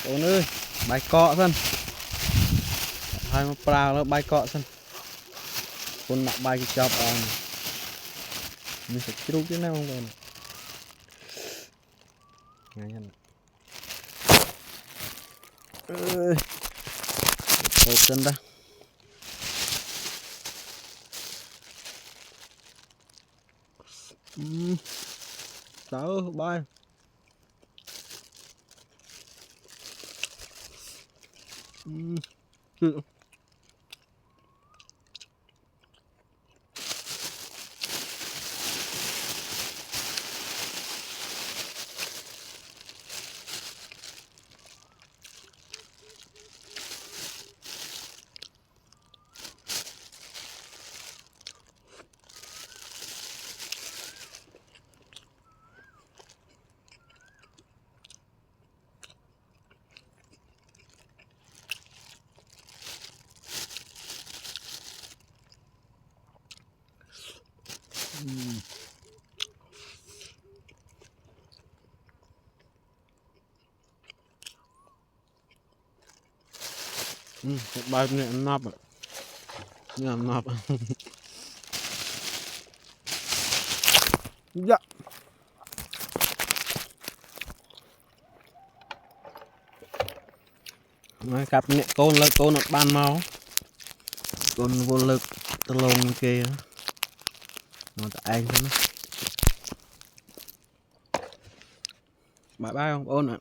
Ôn ơi bài cọ thân hai mà prao nó bài cọ thân con nặng bài cái chọc mình phải chịu cái nào không vậy ngay anh ơi một chân ra sao bài bài này ăn nắp ạ ăn nắp dạ mà cặp nè con là con nó ban máu con vô lực tơ lông kia nó tại anh thôi bye bye không ôn ạ